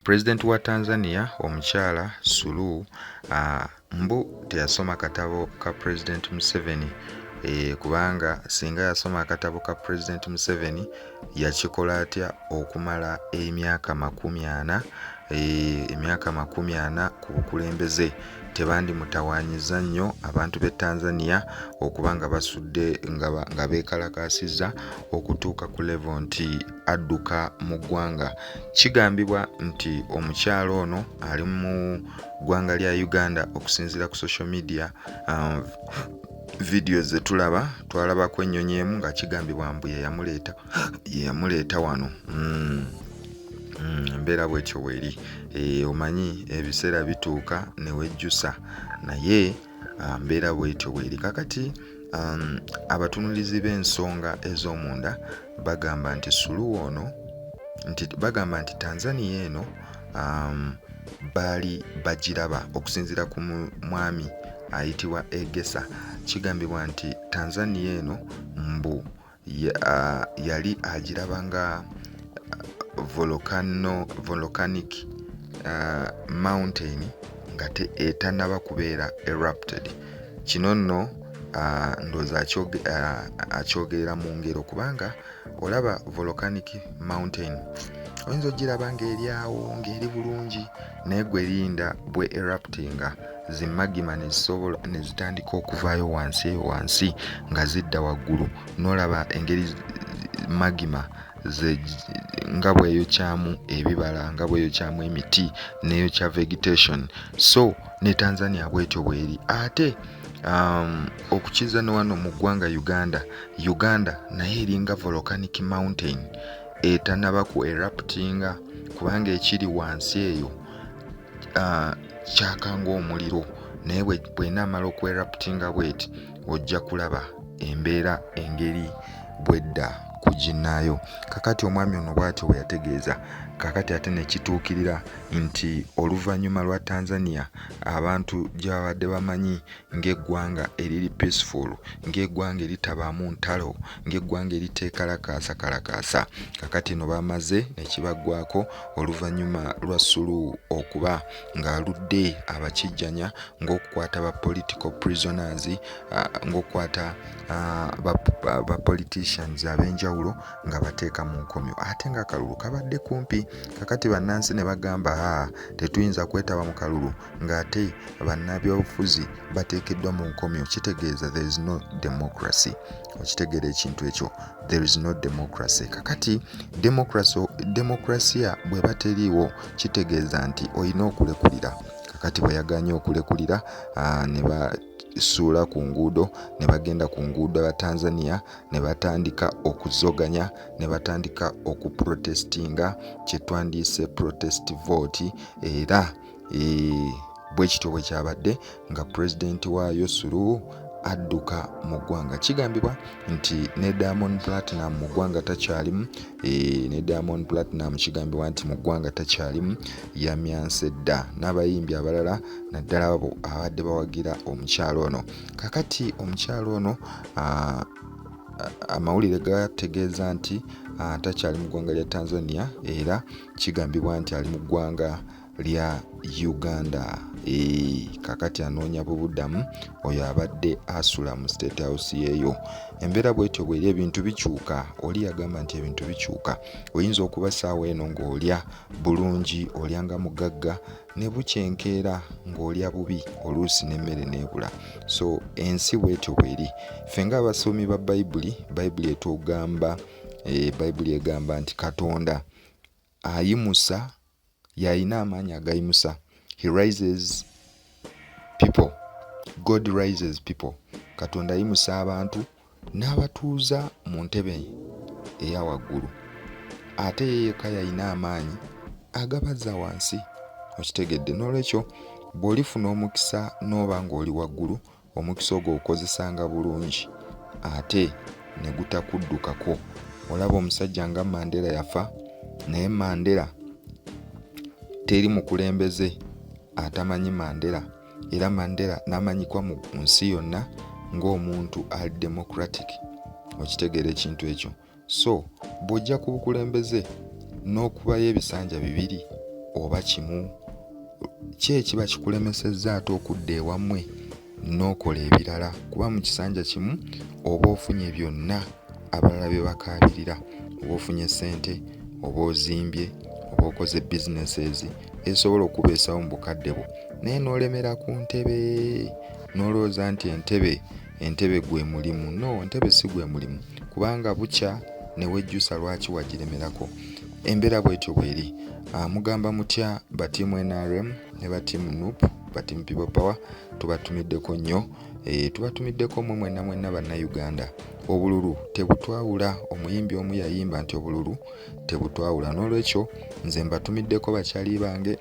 President wa Tanzania omukyala Suluhu mbu teyasoma katabo ka President Museveni kubanga singa yasoma akatabo ka President Museveni yakikola atya okumala emyaka 40 ku bukulembeze tebandi mutawanyiza nnyo abantu b'e Tanzania okubanga basudde nga beekalakaasizza okutuuka ku level nti adduka mu ggwanga. Kigambibwa nti omukyalo ono ali mu ggwanga lya Uganda okusinziira ku social media videos twalabako ennyonyi emu nga kigambibwa mbu ye yamuleeta wano. Embeera bwetyo bweri. Omanyi ebiseera bituuka ne wejjusa naye mbeera bwetyo bweri. Kakati abatunulizi b'ensonga ez'omunda bagamba nti Suluhu ono bagamba nti Tanzania eno baali bagiraba okusinziira ku mwami ayitibwa Egesa. Kigambibwa nti Tanzania eno mbu yali agiraba nga volcanic mountain nga etannaba kubeera erupted. Kino nno ndowooza akyogerera mu ngero kubanga olaba volcanic mountain oyinza ogiraba ng'eryawo ng'eri bulungi naye gwe erinda bwe eruptinga zimagima ne zitandika okuvaayo wansi nga zidda waggulu n'olaba engeri magima nga bweyokyamu ebibala nga bweyokyamu emiti n'eyokya vegetation. So ne Tanzania bwetyo bweri. Ate okukiza ne wano mu ggwanga Uganda naye eringa volcanic mountain etannaba ku eruptinga kubanga ekiri wansi eyo kyakanga omuliro naye bw'enaamala okweruptinga bweti ojja kulaba embeera engeri bwedda kuginaayo. Kakati omwami ono bw'atyo bwe yategeeza. Kakati ate ne kituukirira nti oluvannyuma lwa Tanzania abantu gye babadde bamanyi ng'eggwanga eriri peaceful, ng'eggwanga eritabaamu ntalo, ng'eggwanga eriteekalakaasa. Kakati no bamaze ne kibaggwako oluvannyuma lwa Suluhu okuba ng'aludde abakijjanya ng'okukwata ba political prisoners, ng'okukwata ba politicians ab'enjawulo nga bateeka mu nkomyo ate nga akalulu kabadde kumpi. Kakati bannansi ne bagamba tetuyinza kwetaba mu kalulu ng'ate bannabyobufuzi bateekeddwa mu nkomyo. Kitegeeza there is no democracy. Okitegeera ekintu ekyo, there is no democracy. Kakati demokrasiya bwe bateriiwo kitegeeza nti olina okulekulira. Kakati bwe yaganye okulekulira ne basuula ku nguudo ne bagenda ku nguudo aba Tanzania ne batandika okuzoganya ne batandika okuprotestinga kye twandiyise protest vote era bwe kityo bwe kyabadde nga pulezidenti waayo Suluhu adduka mu ggwanga. Kigambibwa nti ne Diamond Platinum mu ggwanga takyalimu. Ne Diamond Platinum kigambibwa nti mu ggwanga takyalimu, yamyanse dda n'abayimbi abalala naddala abo abadde bawagira omukyalo ono. Kakati omukyalo ono amawulire gategeeza nti takyali mu ggwanga lya Tanzania era kigambibwa nti ali mu ggwanga lya Uganda. Kakati anoonya bubuddamu oyo abadde asula mu State House yeeyo. Embeera bwetyo bweri, ebintu bikyuka. Oli yagamba nti ebintu bikyuka. Oyinza okuba saawa eno ng'olya bulungi, olyanga mugagga, ne bukyenkeera ng'olya bubi, oluusi n'emmere n'ebula. So ensi bwetyo bweri. Ffe ng'abasomi ba Bayibuli etugamba, Bayibuli egamba nti Katonda ayimusa, y'alina amaanyi agayimusa. He rises people. God rises people. Katonda ayimusa abantu n'abatuuza mu ntebe eya waggulu. Ate yeka yalina amaanyi agabaza wansi. Okitegedde. N'olwekyo bw'olifuna omukisa n'oba ng'oli waggulu, omukisa ogwo okozesanga bulungi ate ne gutakuddukako. Olaba omusajja nga Mandela yafa, naye Mandela teri mukulembeze atamanyi Mandela, era Mandela n'amanyikwa mu nsi yonna ng'omuntu ali democratic. Okitegeera ekintu ekyo. So bw'ojja ku bukulembeze n'okubayo ebisanja bibiri oba kimu ki ekiba kikulemesezza ate okudda ewammwe n'okola ebirala, kuba mu kisanja kimu oba ofunye byonna abalala bye bakaabirira, oba ofunye ssente, oba ozimbye, oba okoze businesses ezisobola okubeesawo mu bukadde bwo, naye n'olemera ku ntebe n'olowooza nti entebe gwe mulimu. No, entebe si gwe mulimu, kubanga bukya ne wejjusa lwaki wagiremerako. Embeera bwetyo bweri. Mugamba mutya batiimu NRM ne batiimu NUP, batiimu People Power, tubatumiddeko nnyo. Tubatumiddeko mwenna bannayuganda. Obululu tebutwawula. Omuyimbi omu yayimba nti obululu tebutwawula. N'olwekyo nze mbatumiddeko bakyali bange,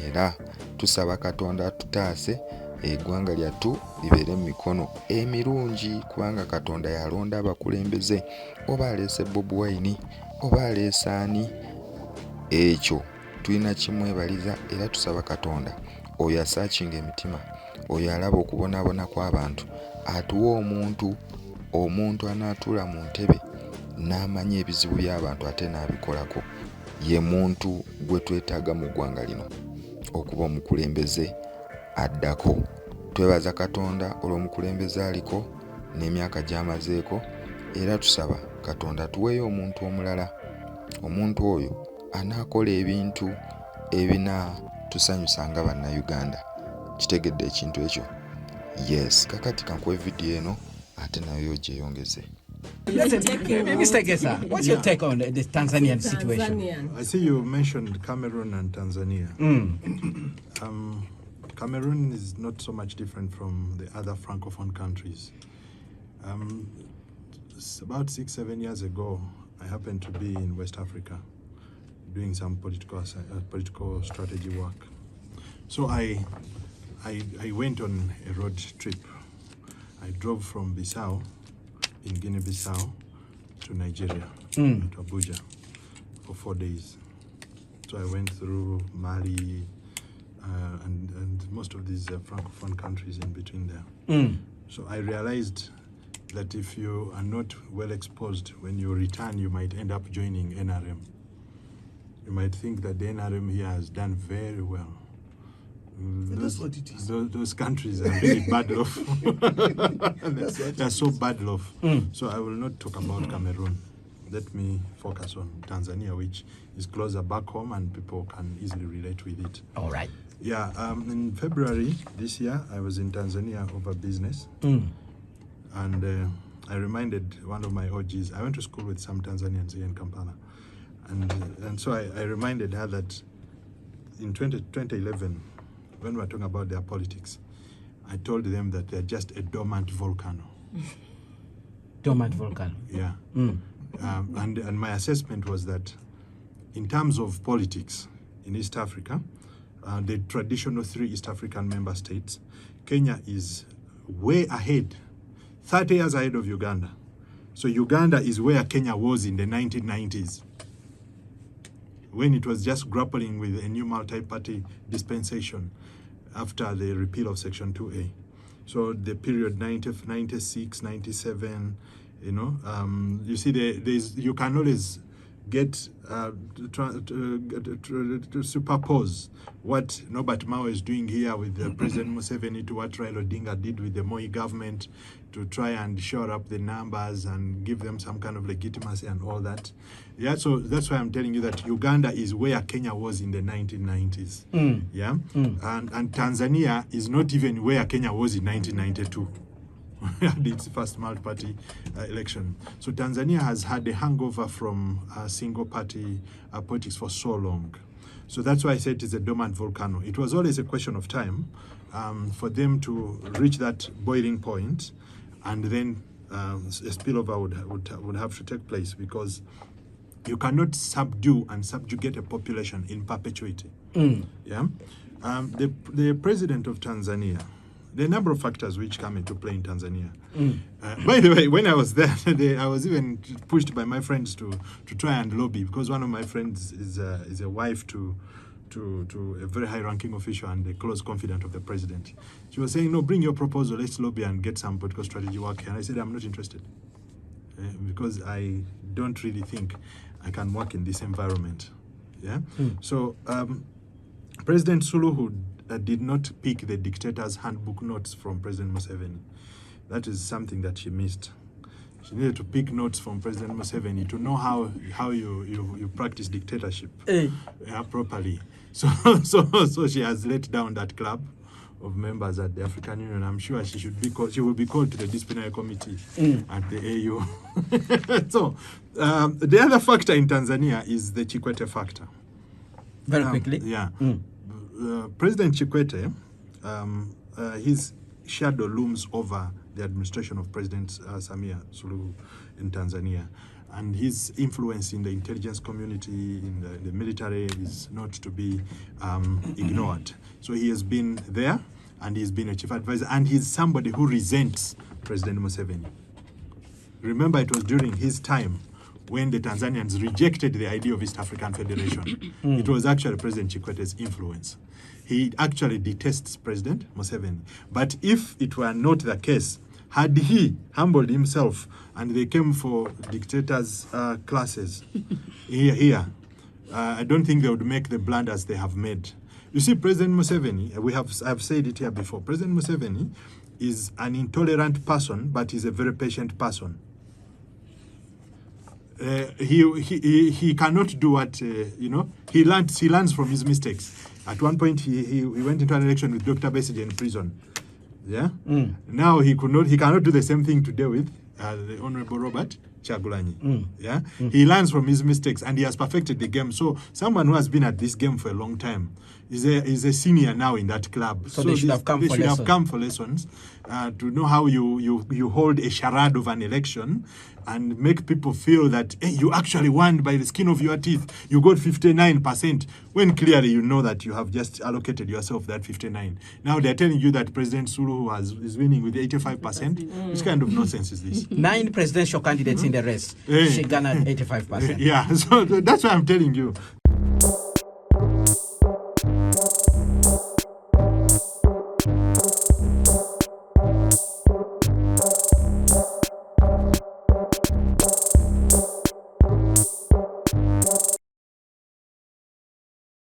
era tusaba Katonda tutaase eggwanga lyattu libeere mu mikono emirungi, kubanga Katonda yalonda abakulembeze. Oba aleese Bobi Wine, oba aleese ani, ekyo tulina kimwebaliza, era tusaba Katonda oyo asaakinga emitima, oyo alaba okubonaabona kw'abantu, atuwa omuntu anaatuula mu ntebe n'amanya ebizibu by'abantu ate n'abikolako. Ye muntu gwe twetaaga mu ggwanga lino okuba omukulembeze addako. Twebaza Katonda olw'omukulembeze aliko n'emyaka gy'amazeeko, era tusaba Katonda tuweeyo omuntu omulala, omuntu oyo anaakola ebintu ebinatusanyusa nga bannayuganda. Kitegedde ekintu ekyo? Yes. Kakati kankuwe vidiyo eno ate nayo gyeyongeze. Mr. Gesa, what's your take on the Tanzanian situation? I see you mentioned Cameroon and Tanzania. Cameroon is not so much different from the other Francophone countries. About 6-7 years ago, I happened to be in West Africa doing some political strategy work. So I went on a road trip. I drove from Bissau, in Guinea-Bissau, to Nigeria, to Abuja, for 4 days. So I went through Mali and most of these Francophone countries in between there. So I realized that if you are not well exposed, when you return, you might end up joining NRM. You might think that the NRM here has done very well. That's what it is. Those countries are really bad off. They're so bad off. So I will not talk about Cameroon. Let me focus on Tanzania, which is closer back home and people can easily relate with it. All right. Yeah, in February this year, I was in Tanzania over business. And I reminded one of my OGs, I went to school with some Tanzanians here in Kampala. And so I reminded her that in 2011, when we were talking about their politics, I told them that they're just a dormant volcano. Dormant volcano. Yeah. And my assessment was that in terms of politics in East Africa, the traditional 3 East African member states, Kenya is way ahead, 30 years ahead of Uganda. So Uganda is where Kenya was in the 1990s, when it was just grappling with a new multi-party dispensation after the repeal of Section 2A. So the period 96, 97, you know, you see, you can always get to superpose what Norbert Mao is doing here with President Museveni to what Raila Odinga did with the Moi government to try and shore up the numbers and give them some kind of legitimacy and all that. Yeah, so that's why I'm telling you that Uganda is where Kenya was in the 1990s. Yeah, and Tanzania is not even where Kenya was in 1992. Its first multi-party election. So Tanzania has had a hangover from single-party politics for so long. So that's why I said it's a dormant volcano. It was always a question of time for them to reach that boiling point, and then a spillover would have to take place, because you cannot subdue and subjugate a population in perpetuity. Yeah, the president of Tanzania. There are a number of factors which come into play in Tanzania. By the way, when I was there, I was even pushed by my friends to try and lobby, because one of my friends is a wife to a very high-ranking official and a close confidant of the president. She was saying, no, bring your proposal, let's lobby and get some political strategy work. And I said, I'm not interested, because I don't really think I can work in this environment. Yeah. So President Suluhu did not pick the dictator's handbook notes from President Museveni. That is something that she missed. She needed to pick notes from President Museveni to know how you practice dictatorship properly. So she has let down that club of members at the African Union. I'm sure she should be called. She will be called to the disciplinary committee at the AU. So the other factor in Tanzania is the Chikwete factor. Very quickly. Yeah. President Chikwete, his shadow looms over the administration of President Samia Suluhu in Tanzania. And his influence in the intelligence community, in the military, is not to be ignored. So he has been there, and he's been a chief advisor, and he's somebody who resents President Museveni. Remember, it was during his time when the Tanzanians rejected the idea of East African Federation. It was actually President Chikwete's influence. He actually detests President Museveni. But if it were not the case, had he humbled himself and they came for dictators' classes here, I don't think they would make the blunders they have made. You see, President Museveni, I've said it here before, President Museveni is an intolerant person, but he's a very patient person. He cannot do what, he learns from his mistakes. At one point, he went into an election with Dr. Besigye in prison. Yeah. Now he cannot do the same thing today with the Honorable Robert Chagulanyi. Yeah. He learns from his mistakes and he has perfected the game. So someone who has been at this game for a long time is a senior now in that club. So they should have come for lessons to know how you hold a charade of an election and make people feel that, hey, you actually won by the skin of your teeth. You got 59%, when clearly you know that you have just allocated yourself that 59. Now they're telling you that President Suluhu is winning with 85%. Which kind of nonsense is this? 9 presidential candidates in the race. She garnered 85%. Yeah, so that's why I'm telling you